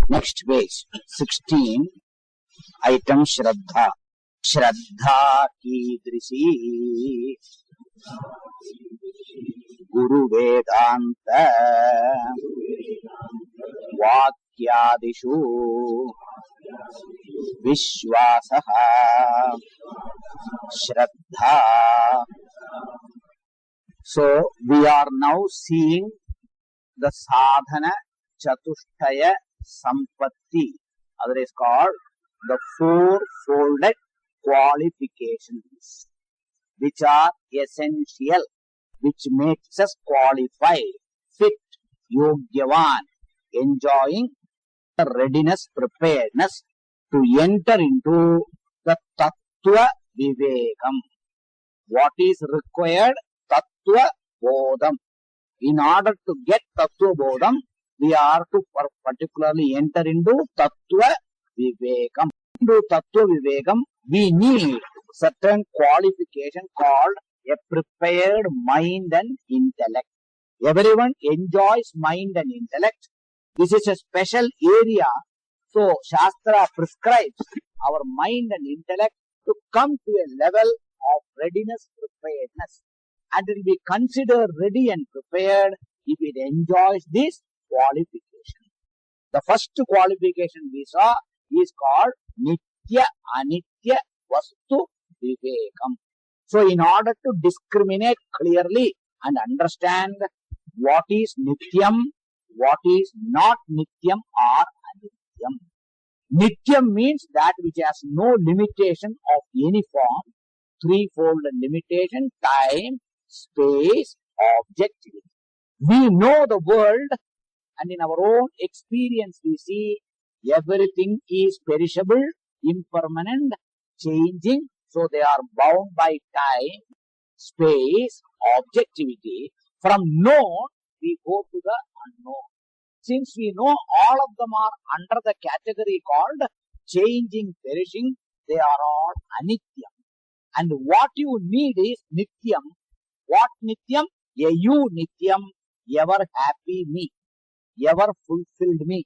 Next page, 16, item Shraddha. Shraddha Kidrishi Guru Vedanta Vakyadishu Vishwasaha Shraddha. So, we are now seeing the Sadhana Chatushtaya Sampatti, otherwise called the four-folded qualifications, which are essential, which makes us qualified, fit, yogyavan, enjoying the readiness, preparedness to enter into the Tattva Vivekam. What is required? Tattva Bodham. In order to get Tattva Bodham, we are to particularly enter into Tattva Vivekam. Into Tattva Vivekam, we need certain qualification called a prepared mind and intellect. Everyone enjoys mind and intellect. This is a special area. So, Shastra prescribes our mind and intellect to come to a level of readiness, preparedness. And it will be considered ready and prepared if it enjoys this qualification. The first qualification we saw is called Nitya Anitya Vastu Vivekam. So, in order to discriminate clearly and understand what is Nityam, what is not Nityam or Anityam. Nityam means that which has no limitation of any form, threefold limitation, time, space, objectivity. We know the world, and in our own experience we see everything is perishable, impermanent, changing, so they are bound by time, space, objectivity. From known, we go to the unknown. Since we know all of them are under the category called changing, perishing, they are all anityam. And what you need is nityam. What nityam? A you nityam, ever happy me, ever fulfilled me,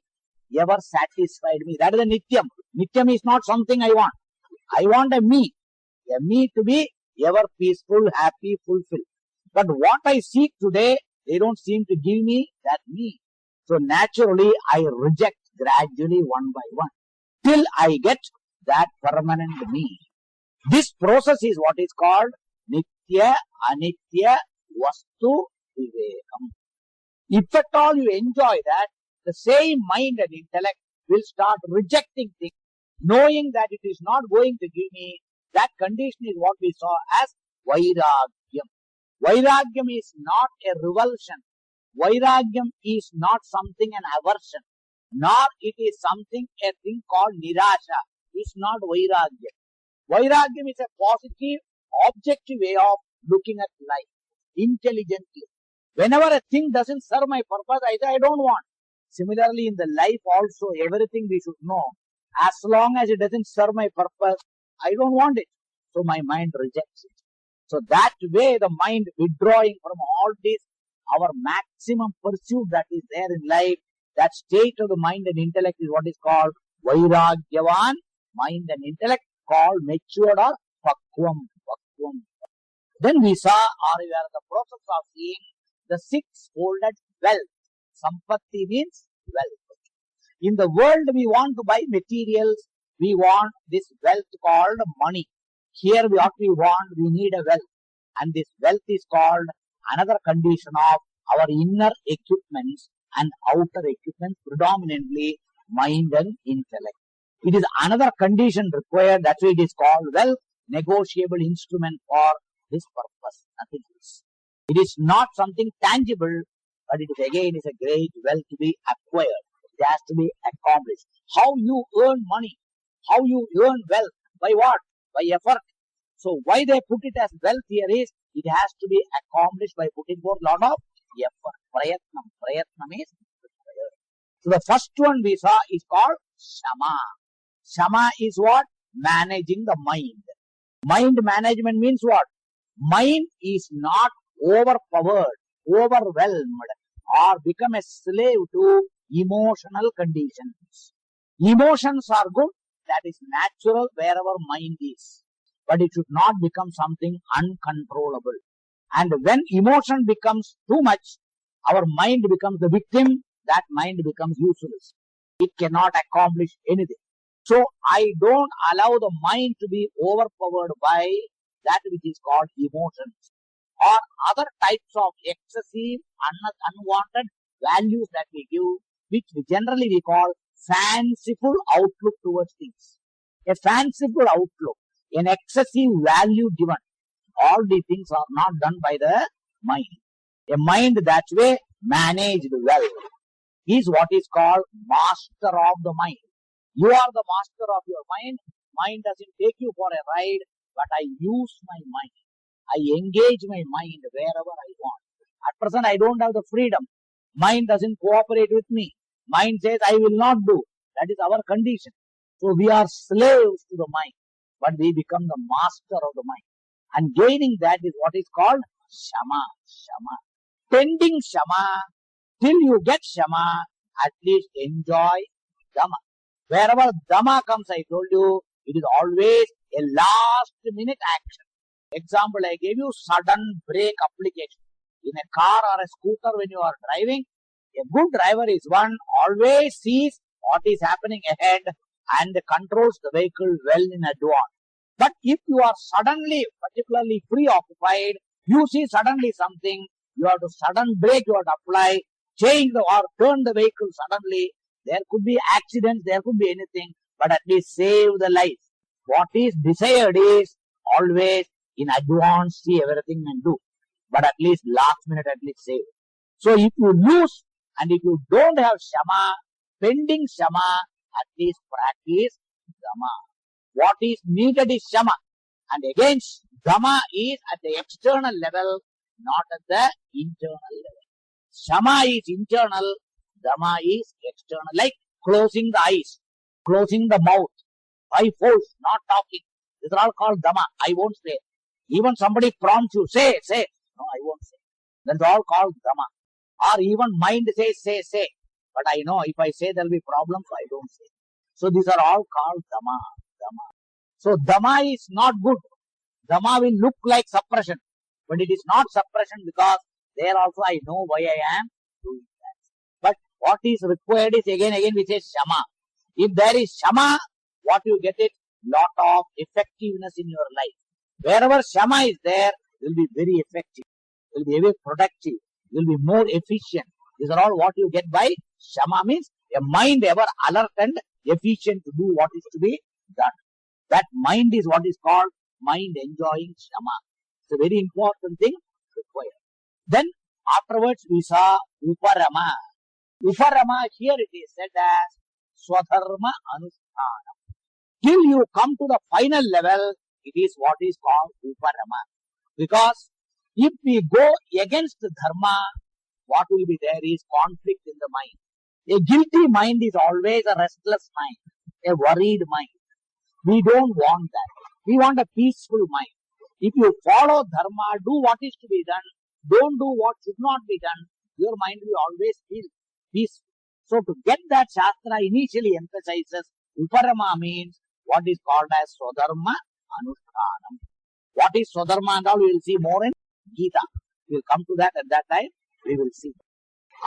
ever satisfied me. That is the nityam. Nityam is not something I want. I want a me to be ever peaceful, happy, fulfilled. But what I seek today, they don't seem to give me that me. So naturally, I reject gradually one by one till I get that permanent me. This process is what is called Nitya Anitya Vastu Vivekam. If at all you enjoy that, the same mind and intellect will start rejecting things, knowing that it is not going to give me. That condition is what we saw as Vairagyam. Vairagyam is not a revulsion. Vairagyam is not something an aversion, nor it is something a thing called Nirasha. It's not Vairagyam. Vairagyam is a positive, objective way of looking at life, intelligently. Whenever a thing doesn't serve my purpose, I say I don't want. Similarly, in the life also, everything we should know. As long as it doesn't serve my purpose, I don't want it. So my mind rejects it. So that way the mind withdrawing from all this, our maximum pursuit that is there in life, that state of the mind and intellect is what is called Vairagyavan, mind and intellect, called matured or Pakvam. Then we saw, or we are in the process of seeing the six-folded wealth. Sampatti means wealth. In the world we want to buy materials, we want this wealth called money. Here what we want, we need a wealth. And this wealth is called another condition of our inner equipments and outer equipments, predominantly mind and intellect. It is another condition required, that's why it is called wealth, negotiable instrument for this purpose, nothing else. It is not something tangible, but it is again is a great wealth to be acquired. It has to be accomplished. How you earn money, how you earn wealth, by what? By effort. So why they put it as wealth here is, it has to be accomplished by putting forth lot of effort. Prayatnam. Prayatnam is required. So the first one we saw is called Shama. Shama is what? Managing the mind. Mind management means what? Mind is not overpowered, overwhelmed, or become a slave to emotional conditions. Emotions are good, that is natural wherever mind is. But it should not become something uncontrollable. And when emotion becomes too much, our mind becomes the victim, that mind becomes useless. It cannot accomplish anything. So I don't allow the mind to be overpowered by that which is called emotions or other types of excessive, unwanted values that we give, which generally we call fanciful outlook towards things. A fanciful outlook, an excessive value given. All these things are not done by the mind. A mind that way managed well is what is called master of the mind. You are the master of your mind. Mind doesn't take you for a ride, but I use my mind. I engage my mind wherever I want. At present, I don't have the freedom. Mind doesn't cooperate with me. Mind says, I will not do. That is our condition. So we are slaves to the mind, but we become the master of the mind. And gaining that is what is called shama. Shama. Tending shama, till you get shama, at least enjoy dhamma. Wherever dhamma comes, I told you, it is always a last minute action. Example, I gave you sudden brake application. In a car or a scooter when you are driving, a good driver is one always sees what is happening ahead and controls the vehicle well in advance. But if you are suddenly, particularly preoccupied, you see suddenly something, you have to sudden brake, you have to apply, change the or turn the vehicle suddenly. There could be accidents, there could be anything, but at least save the life. What is desired is always in advance, see everything and do. But at least last minute, at least save. So if you lose and if you don't have shama, pending shama, at least practice dhamma. What is needed is shama. And again, dhamma is at the external level, not at the internal level. Shama is internal, dhamma is external. Like closing the eyes, closing the mouth, by force, not talking. These are all called dhamma. I won't say. Even somebody prompts you, say. No, I won't say. That's all called dhamma. Or even mind says, say. But I know if I say there will be problems, so I don't say. So these are all called dhamma. So dhamma is not good. Dhamma will look like suppression. But it is not suppression because there also I know why I am doing that. But what is required is again we say shama. If there is shama, what you get it? Lot of effectiveness in your life. Wherever shama is there, you will be very effective. You will be very productive. You will be more efficient. These are all what you get by shama, means a mind ever alert and efficient to do what is to be done. That mind is what is called mind enjoying shama. It's a very important thing required. Then afterwards we saw uparama. Uparama, here it is said as swadharma anusthana. Till you come to the final level, it is what is called uparama. Because if we go against dharma, what will be there is conflict in the mind. A guilty mind is always a restless mind, a worried mind. We don't want that. We want a peaceful mind. If you follow dharma, do what is to be done, don't do what should not be done, your mind will always feel peaceful. So to get that, Shastra initially emphasizes uparama means what is called as swadharma anushtanam. What is swadharma and all we will see more in Gita. We will come to that at that time, we will see.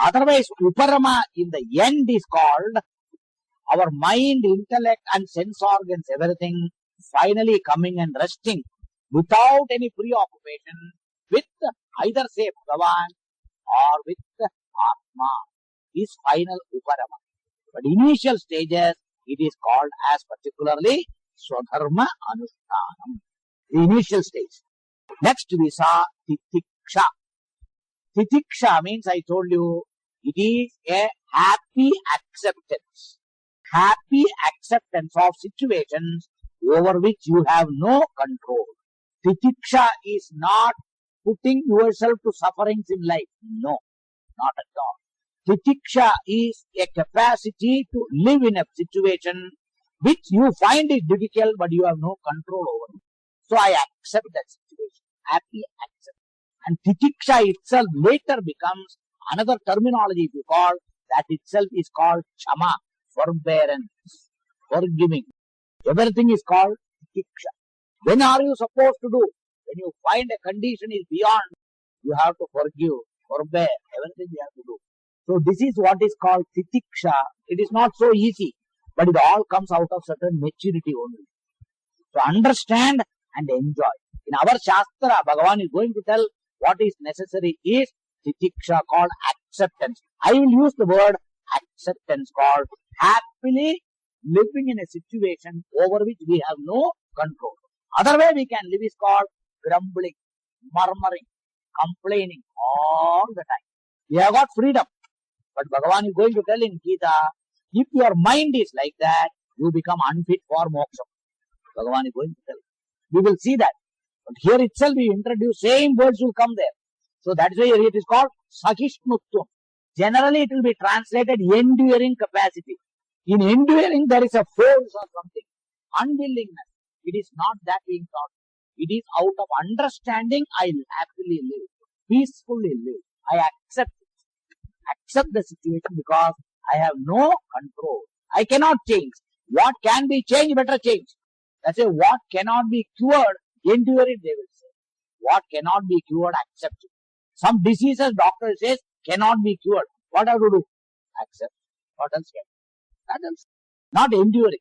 Otherwise, uparama in the end is called our mind, intellect and sense organs, everything finally coming and resting without any preoccupation with either say Bhagavan or with Atma is final uparama. But initial stages, it is called as particularly swadharma anushtanam. The initial stage. Next we saw titiksha. Titiksha means I told you it is a happy acceptance. Happy acceptance of situations over which you have no control. Titiksha is not putting yourself to sufferings in life. No, not at all. Titiksha is a capacity to live in a situation which you find is difficult but you have no control over it. So I accept that situation. Happy accept. And titiksha itself later becomes another terminology if you call That itself is called Chama, forbearance, forgiving. Everything is called Tiksha. When are you supposed to do? When you find a condition is beyond, you have to forgive, forbear, everything you have to do. So this is what is called Titiksha. It is not so easy, but it all comes out of certain maturity only. So understand and enjoy. In our Shastra, Bhagavan is going to tell what is necessary is Titiksha, called acceptance. I will use the word acceptance, called happily living in a situation over which we have no control. Other way we can live is called grumbling, murmuring, complaining all the time. We have got freedom. But Bhagavan is going to tell in Gita, if your mind is like that, you become unfit for moksha. Bhagavan is going to tell. We will see that. But here itself we introduce, same words will come there. So that's why it is called Sahishnutvam. Generally it will be translated enduring capacity. In enduring there is a force or something. Unwillingness. It is not that being taught. It is out of understanding I happily live, peacefully live. I accept it. Accept the situation because I have no control. I cannot change. What can be changed, better change. That's why what cannot be cured, endure it, they will say. What cannot be cured, accept it. Some diseases, doctor says, cannot be cured. What have to do? Accept. What else can? That else. Not enduring.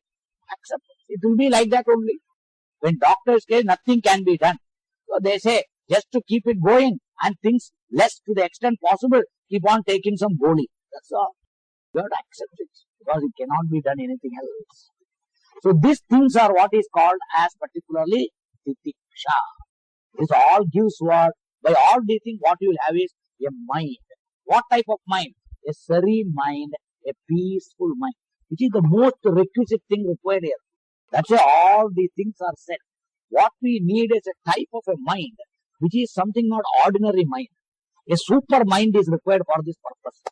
Accept it. It will be like that only. When doctors say nothing can be done, so they say just to keep it going and things less to the extent possible, keep on taking some goli. That's all. You have to accept it because it cannot be done anything else. So these things are what is called as particularly Titiksha. This all gives what? By all these things, what you will have is a mind. What type of mind? A serene mind, a peaceful mind, which is the most requisite thing required here. That's why all these things are said. What we need is a type of a mind, which is something not ordinary mind. A super mind is required for this purpose.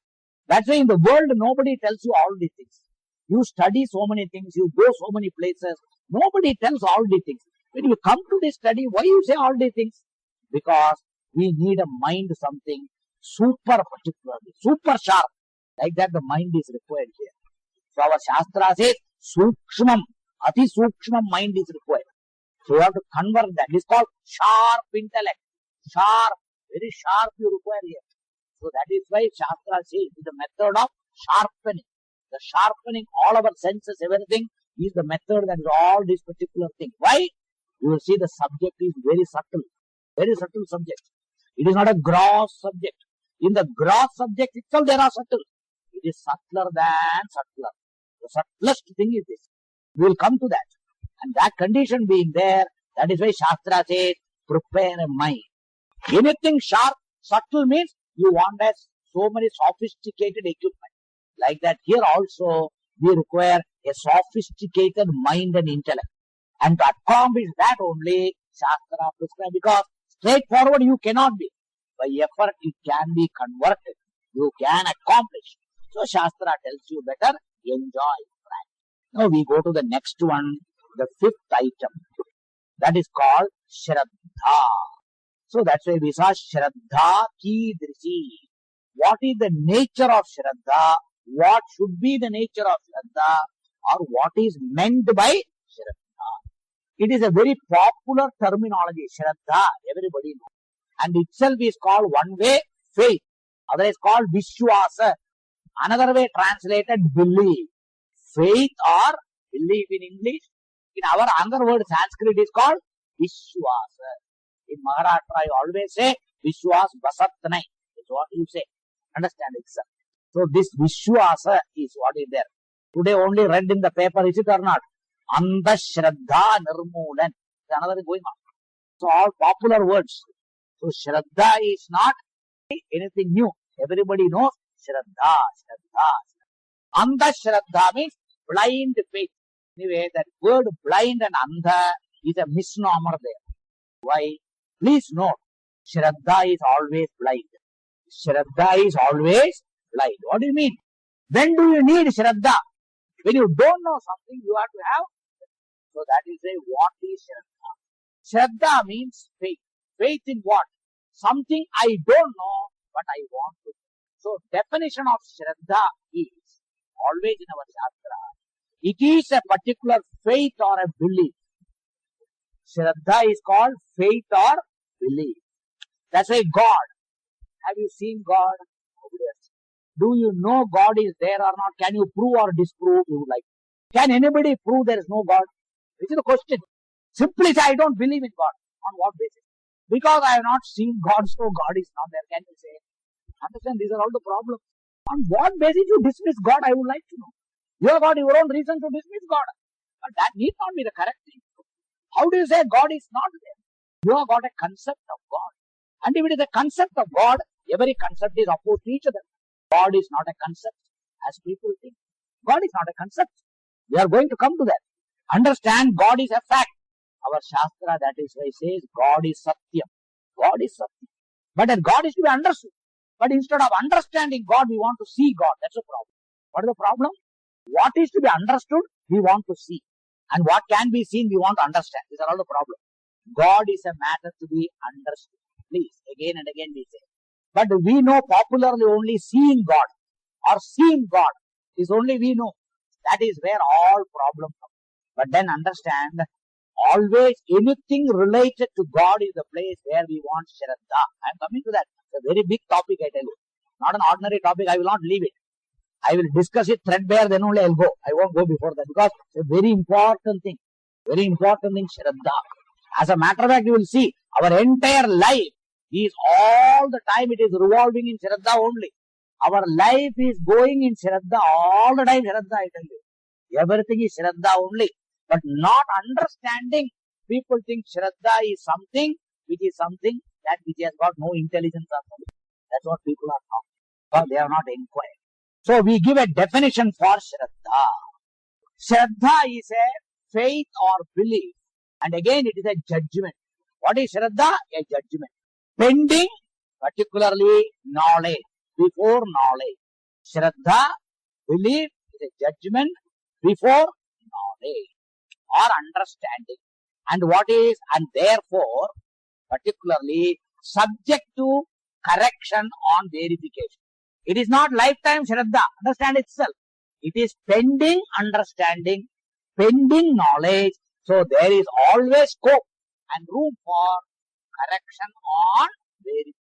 That's why in the world, nobody tells you all these things. You study so many things, you go so many places, nobody tells all these things. When you come to this study, why you say all these things? Because we need a mind something super particularly, super sharp. Like that the mind is required here. So our Shastra says, Sukshmam, Ati Sukshmam mind is required. So you have to convert that. It's called sharp intellect. Sharp, very sharp you require here. So that is why Shastra says it is the method of sharpening. The sharpening all our senses, everything is the method that is all this particular thing. Why? You will see the subject is very subtle subject. It is not a gross subject. In the gross subject itself there are subtle. It is subtler than subtler. The subtlest thing is this. We will come to that. And that condition being there, that is why Shastra says, prepare a mind. Anything sharp, subtle means you want as so many sophisticated equipment. Like that here also we require a sophisticated mind and intellect. And to accomplish that only Shastra prescribes, because straightforward you cannot be. By effort it can be converted. You can accomplish. So Shastra tells you better enjoy practice. Now we go to the next one, the fifth item. That is called Sraddha. So that's why we saw Sraddha Kidrishi. What is the nature of Sraddha? What should be the nature of Sraddha? Or what is meant by Sraddha? It is a very popular terminology. Sraddha, everybody knows. And itself is called one way faith. Other is called Vishwasa. Another way translated belief. Faith or belief in English. In our other word Sanskrit is called Vishwasa. In Maharashtra you always say Vishwas Basatnai. That's what you say. Understand it, sir. So this Vishwasa is what is there. Today only read in the paper, is it or not? Andha Shraddha Nirmulan. Another going on. So all popular words. So Shraddha is not anything new. Everybody knows Shraddha. Andha Shraddha means blind faith. Anyway, that word blind and andha is a misnomer there. Why? Please note, Shraddha is always blind. Shraddha is always blind. What do you mean? When do you need Shraddha? When you don't know something, you have to have. So that is what is Shraddha? Shraddha means faith. Faith in what? Something I don't know, but I want to. So definition of Sraddha is always in our Shastra. It is a particular faith or a belief. Sraddha is called faith or belief. That's why God. Have you seen God? Do you know God is there or not? Can you prove or disprove? You would like. Can anybody prove there is no God? This is the question. Simply say, I don't believe in God. On what basis? Because I have not seen God, so God is not there. Can you say? Understand? These are all the problems. On what basis you dismiss God? I would like to know. You have got your own reason to dismiss God. But that need not be the correct thing. How do you say God is not there? You have got a concept of God. And if it is a concept of God, every concept is opposed to each other. God is not a concept, as people think. God is not a concept. We are going to come to that. Understand, God is a fact. Our Shastra, that is why says, God is Satyam. God is Satyam. But that God is to be understood. But instead of understanding God, we want to see God. That's the problem. What is the problem? What is to be understood, we want to see. And what can be seen, we want to understand. These are all the problems. God is a matter to be understood. Please, again and again we say. But we know popularly only seeing God or seeing God is only we know. That is where all problems come. But then understand, always anything related to God is the place where we want Shraddha. I am coming to that. It's a very big topic, I tell you. Not an ordinary topic, I will not leave it. I will discuss it threadbare, then only I will go. I won't go before that because it's a very important thing. Very important thing, Shraddha. As a matter of fact, you will see our entire life is all the time it is revolving in Sraddha only. Our life is going in Sraddha all the time. Sraddha, I tell you. Everything is Sraddha only. But not understanding, people think Sraddha is something which is something that which has got no intelligence or something. That's what people are talking. But they are not inquiring. So we give a definition for Sraddha. Sraddha is a faith or belief. And again it is a judgment. What is Sraddha? A judgment. Pending, particularly knowledge, before knowledge. Sraddha, belief, is a judgment before knowledge or understanding. And what is, and therefore, particularly subject to correction on verification. It is not lifetime Sraddha, understand itself. It is pending understanding, pending knowledge. So there is always scope and room for correction on verification.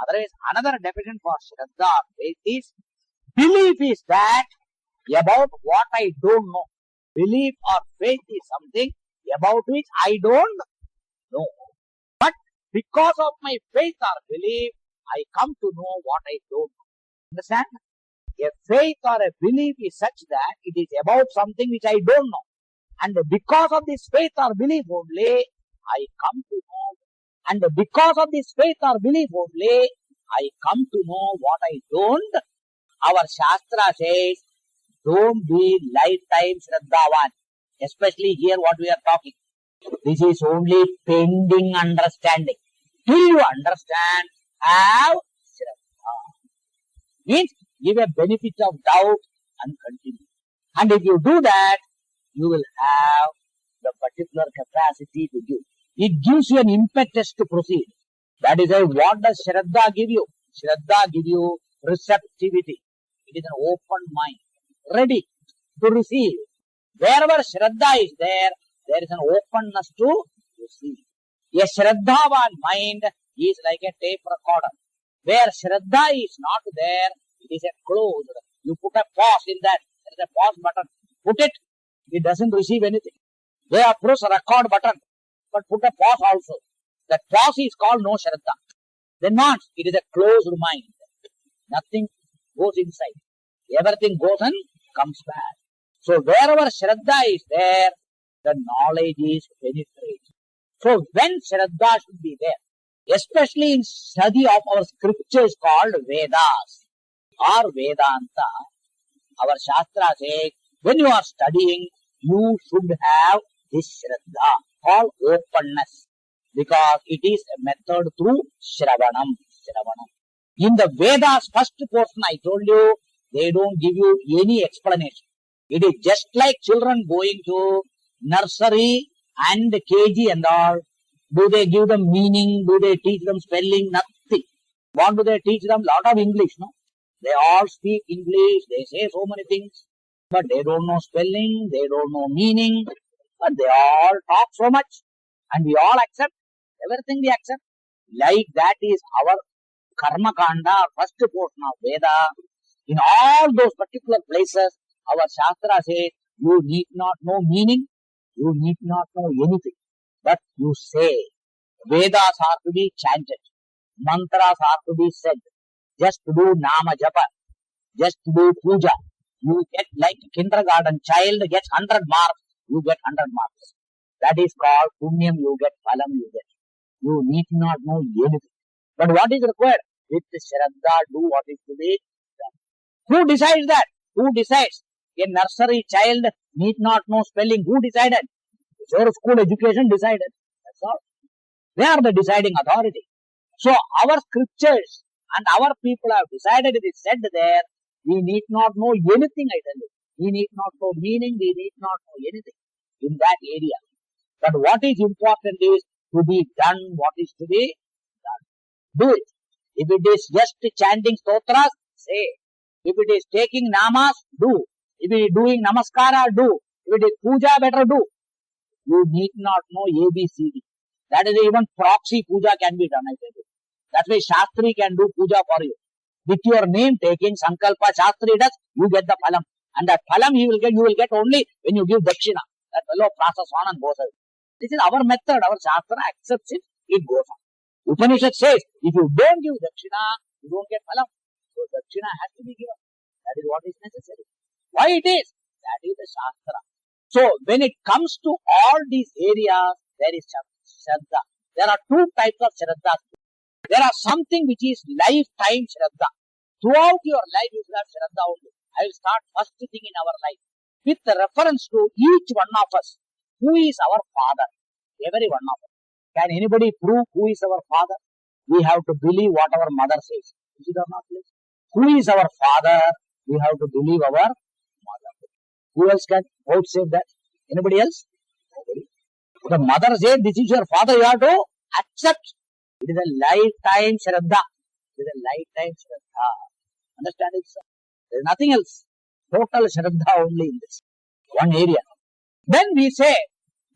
Otherwise, another definition for Sraddha faith is, belief is that about what I don't know. Belief or faith is something about which I don't know. But because of my faith or belief, I come to know what I don't know. Understand? A faith or a belief is such that it is about something which I don't know. And because of this faith or belief only, I come to know. And because of this faith or belief only, I come to know what I don't. Our Shastra says, don't be lifetime Shraddhavan. Especially here what we are talking. This is only pending understanding. Till you understand, have Shraddha. Means, give a benefit of doubt and continue. And if you do that, you will have the particular capacity to give. It gives you an impetus to proceed. That is why, what does Sraddha give you? Sraddha give you receptivity. It is an open mind, ready to receive. Wherever Sraddha is there, there is an openness to receive. A Shraddhavan mind is like a tape recorder. Where Shraddha is not there, it is a closed. You put a pause in that. There is a pause button. Put it, it doesn't receive anything. They have press record button, but put a pause also. That pause is called no Shraddha. Then not, it is a closed mind. Nothing goes inside. Everything goes and comes back. So wherever Shraddha is there, the knowledge is penetrating. So when Shraddha should be there, especially in study of our scriptures called Vedas or Vedanta, our Shastra says, when you are studying, you should have this Shraddha called openness, because it is a method through Shravanam. In the Vedas first portion I told you, they don't give you any explanation. It is just like children going to nursery and KG and all. Do they give them meaning? Do they teach them spelling? Nothing. What do they teach them? Lot of English, no? They all speak English, they say so many things, but they don't know spelling, they don't know meaning, but they all talk so much, and we all accept, everything we accept. Like that is our Karma Kanda, first portion of Veda. In all those particular places, our Shastra says, you need not know meaning, you need not know anything, but you say. Vedas are to be chanted, mantras are to be said, just to do Nama Japa, just to do Puja. You get like a kindergarten child gets 100 marks, you get 100 marks. That is called Punyam, you get Phalam, you get. You need not know anything. But what is required? With Sraddha, do what is to be done. Who decides that? Who decides? A nursery child need not know spelling. Who decided? Your school education decided. That's all. They are the deciding authority. So our scriptures and our people have decided, it is said there, we need not know anything, I tell you. We need not know meaning, we need not know anything in that area. But what is important is to be done what is to be done. Do it. If it is just chanting stotras, say. If it is taking namas, do. If it is doing namaskara, do. If it is puja, better do. You need not know ABCD. That is even proxy puja can be done, I tell you. That's why Shastri can do puja for you. With your name taking Sankalpa, Shastri does, you get the phalam. And that phalam you will get only when you give dakshina. That fellow prasaswana and bosa. This is our method, our Shastra accepts it, it goes on. Upanishad says, if you don't give dakshina, you don't get phalam. So dakshina has to be given. That is what is necessary. Why it is? That is the Shastra. So when it comes to all these areas, there is Sraddha. There are two types of Sraddha. There are something which is lifetime Sraddha. Throughout your life you will have Sraddha only. I will start first thing in our life. With reference to each one of us. Who is our father? Every one of us. Can anybody prove who is our father? We have to believe what our mother says. Is it or not, please? Who is our father? We have to believe our mother. Who else can say that? Anybody else? Nobody. The mother said, this is your father, you have to accept. It is a lifetime Shraddha. It is a lifetime Shraddha. Understand it, sir? There is nothing else. Total Shraddha only in this one area. Then we say,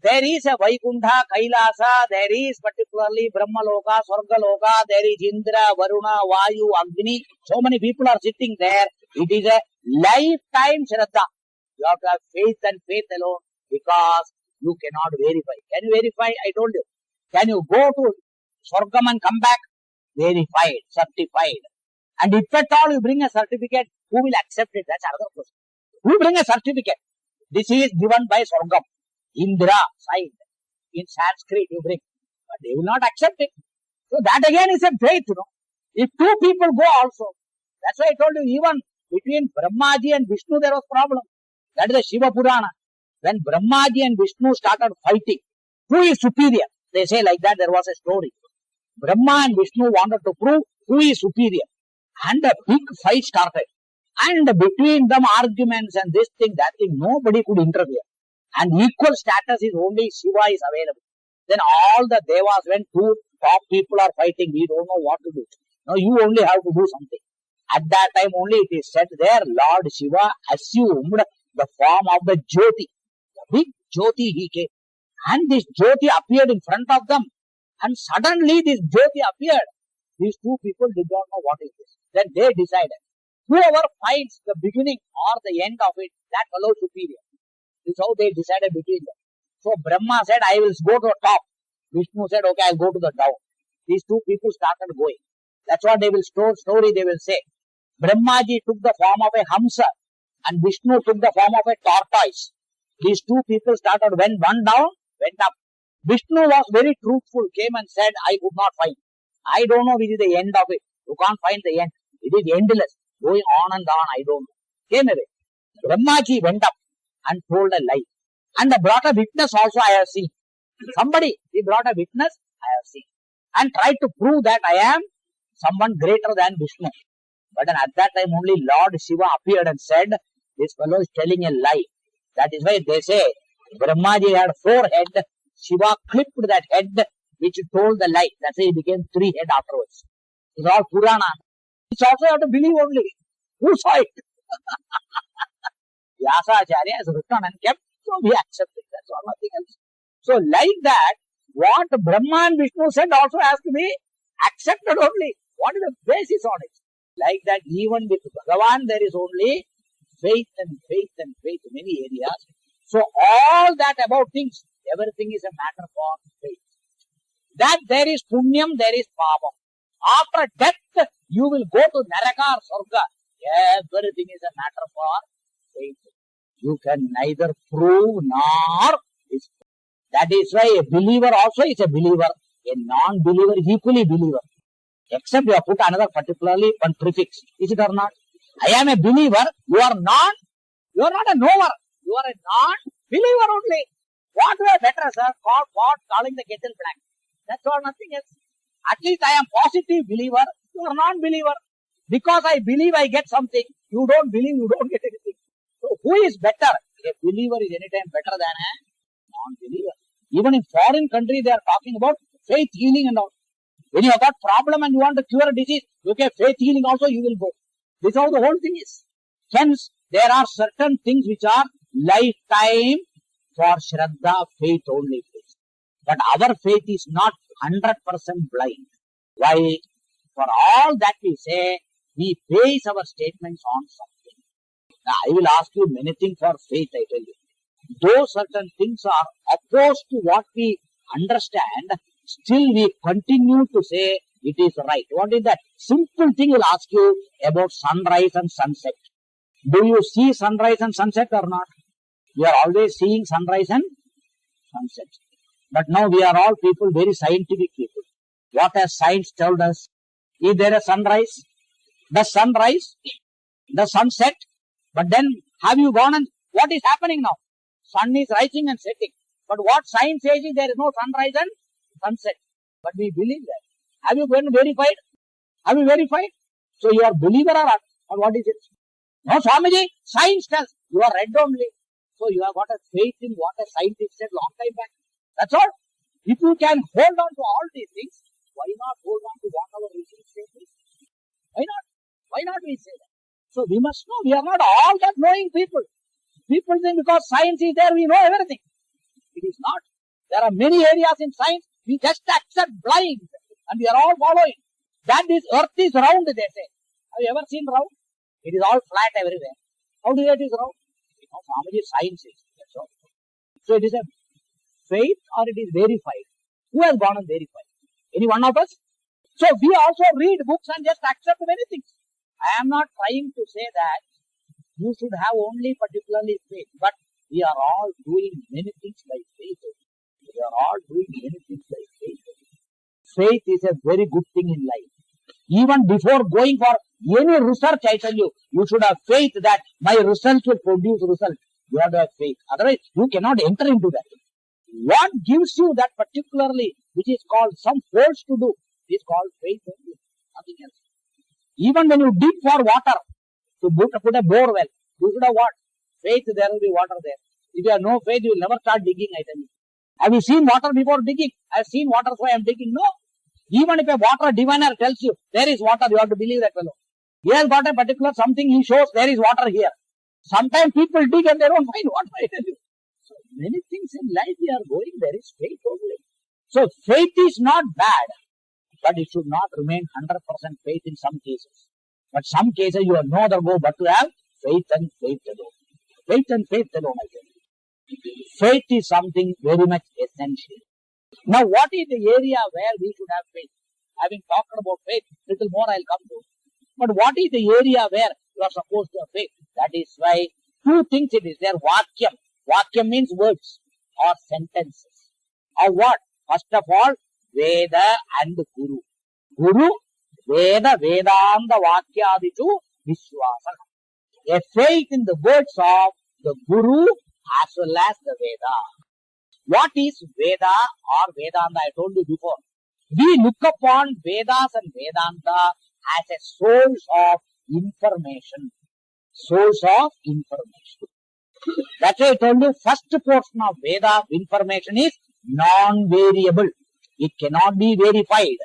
there is a Vaikuntha, Kailasa, there is particularly Brahmaloka, Swargaloka, there is Indra, Varuna, Vayu, Agni. So many people are sitting there. It is a lifetime Shraddha. You have to have faith and faith alone because you cannot verify. Can you verify? I told you. Can you go to Swargam and come back? Verified, certified. And if at all you bring a certificate, who will accept it? That's another question. Who bring a certificate? This is given by Swargam. Indra, signed. In Sanskrit you bring. But they will not accept it. So that again is a faith, you know. If two people go also, that's why I told you, even between Brahmaji and Vishnu there was problem. That is the Shiva Purana. When Brahmaji and Vishnu started fighting, who is superior? They say like that, there was a story. Brahma and Vishnu wanted to prove who is superior. And a big fight started. And between them arguments and this thing, that thing, nobody could interfere. And equal status is only Shiva is available. Then all the devas, when two top people are fighting, we don't know what to do. Now you only have to do something. At that time only it is said there, Lord Shiva assumed the form of the Jyoti. The big Jyoti he came. And this Jyoti appeared in front of them. And suddenly this Jyoti appeared. These two people did not know what is this. Then they decided. Whoever finds the beginning or the end of it, that fellow superior. This is how they decided between them. So Brahma said, I will go to the top. Vishnu said, okay, I'll go to the down. These two people started going. That's what they will story they will say. Brahmaji took the form of a Hamsa and Vishnu took the form of a tortoise. These two people started, when one down, went up. Vishnu was very truthful, came and said, I could not find. I don't know which is the end of it. You can't find the end. It is endless. Going on and on, I don't know. Came away. Brahmaji went up and told a lie. And brought a witness also I have seen. Somebody, he brought a witness, I have seen. And tried to prove that I am someone greater than Vishnu. But then at that time only Lord Shiva appeared and said, this fellow is telling a lie. That is why they say, Brahmaji had 4 heads. Shiva clipped that head which told the lie. That's why he became 3 heads afterwards. It's all Purana. It's also you have to believe only. Who saw it? Vyasacharya has written and kept, so we accept it. That's all, nothing else. So like that, what Brahma and Vishnu said also has to be accepted only. What is the basis on it? Like that, even with Bhagavan, there is only faith and faith and faith in many areas. So all that about things, everything is a matter for faith. That there is punyam, there is papam. After death, you will go to Naraka or Sraddha. Everything is a matter for faith. You can neither prove nor disprove. That is why a believer also is a believer. A non-believer is equally believer. Except you have put another particularly one prefix. Is it or not? I am a believer. You are not a knower. You are a non-believer only. What we are better, sir? Calling the kettle black. That's all, nothing else. At least I am positive believer. You are non-believer. Because I believe I get something. You don't believe, you don't get anything. So who is better? A believer is anytime better than a non-believer. Even in foreign country, they are talking about faith healing and all. When you have got problem and you want to cure a disease, okay, faith healing also you will go. This is how the whole thing is. Hence, there are certain things which are lifetime for Sraddha, faith only. But our faith is not 100% blind. Why? For all that we say, we base our statements on something. Now, I will ask you many things for faith, I tell you. Though certain things are opposed to what we understand, still we continue to say it is right. What is that? Simple thing will ask you about sunrise and sunset. Do you see sunrise and sunset or not? We are always seeing sunrise and sunset. But now we are all people, very scientific people. What has science told us? Is there a sunrise? The sunrise, the sunset, but then have you gone and what is happening now? Sun is rising and setting. But what science says is there is no sunrise and sunset. But we believe that. Have you been verified? Have you verified? So you are believer or not? Or what is it? No, Swamiji, science tells. You are read only. So you have got a faith in what a scientist said long time back. That's all. If you can hold on to all these things, why not hold on to what our rishis say? Why not? Why not we say that? So we must know, we are not all that knowing people. People think because science is there, we know everything. It is not. There are many areas in science, we just accept blind and we are all following. That is, earth is round, they say. Have you ever seen round? It is all flat everywhere. How do you know it is round? You know, Swamiji, science is. That's all. So it is a faith or it is verified. Who has gone and verified? Any one of us? So we also read books and just accept many things. I am not trying to say that you should have only particularly faith, but we are all doing many things by faith. We are all doing many things by faith. Faith is a very good thing in life. Even before going for any research, I tell you, you should have faith that my research will produce result. You have to have faith. Otherwise, you cannot enter into that. What gives you that particularly, which is called some force to do, is called faith only. Nothing else. Even when you dig for water, to put a bore well, you should have what? Faith, there will be water there. If you have no faith, you will never start digging, I tell you. Have you seen water before digging? I have seen water, so I am digging. No. Even if a water diviner tells you, there is water, you have to believe that fellow. He has got a particular something, he shows there is water here. Sometimes people dig and they don't find water, I tell you. So many things in life we are going, there is faith only. So faith is not bad, but it should not remain 100% faith in some cases. But some cases you have no other go but to have faith and faith alone. Faith and faith alone, I tell you. Faith is something very much essential. Now what is the area where we should have faith? Having talked about faith, little more I'll come to. But what is the area where you are supposed to have faith? That is why two things it is there. Vakyam. Vakyam means words or sentences. Or what? First of all, Veda and Guru. Guru, Veda, Vedanta, Vakyadichu, Vishwasa. A faith in the words of the Guru as well as the Veda. What is Veda or Vedanta? I told you before. We look upon Vedas and Vedanta as a source of information. Source of information. That's why I told you first portion of Veda information is non-variable. It cannot be verified.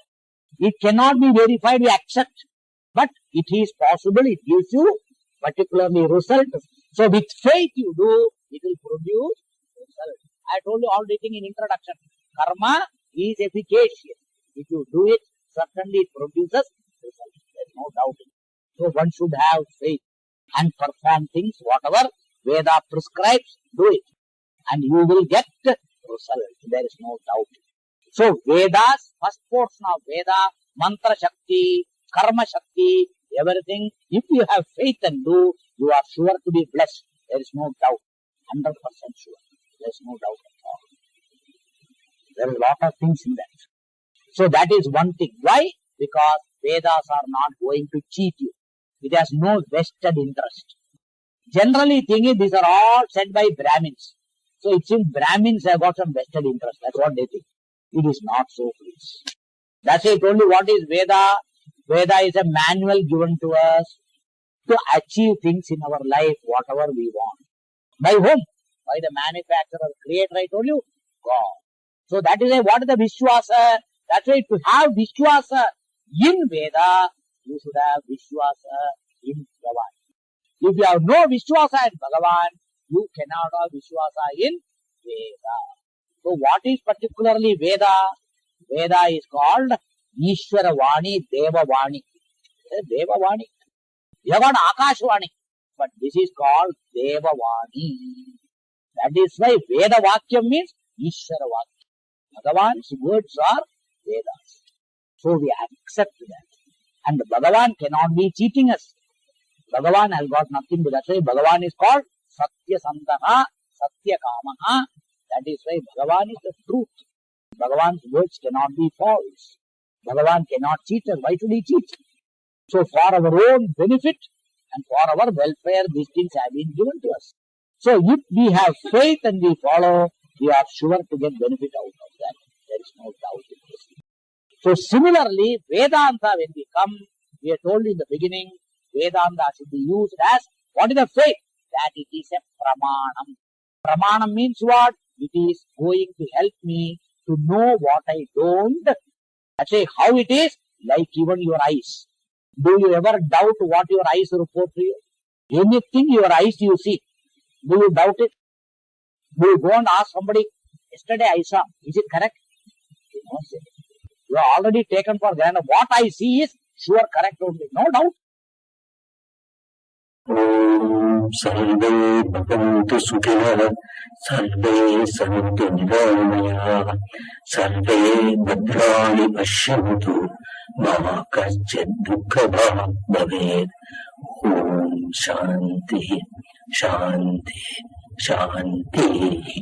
It cannot be verified, we accept. But it is possible, it gives you particularly result. So with faith you do, it will produce result. I told you already in introduction, karma is efficacious. If you do it, certainly it produces result. There is no doubt. So one should have faith and perform things, whatever Veda prescribes, do it. And you will get result. There is no doubt. So Vedas, first portion of Veda, Mantra Shakti, Karma Shakti, everything, if you have faith and do, you are sure to be blessed. There is no doubt. 100% sure. There is no doubt at all. There is a lot of things in that. So that is one thing. Why? Because Vedas are not going to cheat you. It has no vested interest. Generally thinking these are all said by Brahmins. So it seems Brahmins have got some vested interest. That's what they think. It is not so, please. That's why I told you what is Veda. Veda is a manual given to us to achieve things in our life, whatever we want. By whom? By the manufacturer, creator, I told you, God. So that is what is the Vishwasa. That's why to have Vishwasa in Veda, you should have Vishwasa in Bhagavan. If you have no Vishwasa in Bhagavan, you cannot have Vishwasa in Veda. So what is particularly Veda? Veda is called Ishvara Vani, Deva Vani. Deva Vani. You have got Akashvani, but this is called Deva Vani. That is why Veda Vakyam means Ishvara Vakyam. Bhagavan's words are Vedas. So we accept that. And Bhagavan cannot be cheating us. Bhagavan has got nothing to that. That's why Bhagavan is called Satya Santaha, Satya Kamaha. That is why Bhagavan is the truth. Bhagavan's words cannot be false. Bhagavan cannot cheat us. Why should he cheat? So for our own benefit and for our welfare, these things have been given to us. So if we have faith and we follow, we are sure to get benefit out of that. There is no doubt in this. So similarly, Vedanta, when we come, we are told in the beginning, Vedanta should be used as, what is the faith? That it is a pramanam. Pramanam means what? It is going to help me to know what I don't. I say how it is, like even your eyes. Do you ever doubt what your eyes report to you? Anything your eyes you see, do you doubt it? Do you go and ask somebody, yesterday I saw, is it correct? You are already taken for granted. What I see is sure correct only, no doubt. सर्वे भवन्तु सुखिनः सर्वे सन्तु निरामयाः सर्वे भद्राणि पश्यन्तु मा कश्चित् दुःखभाग् भवेत् ॐ शान्तिः शान्तिः शान्तिः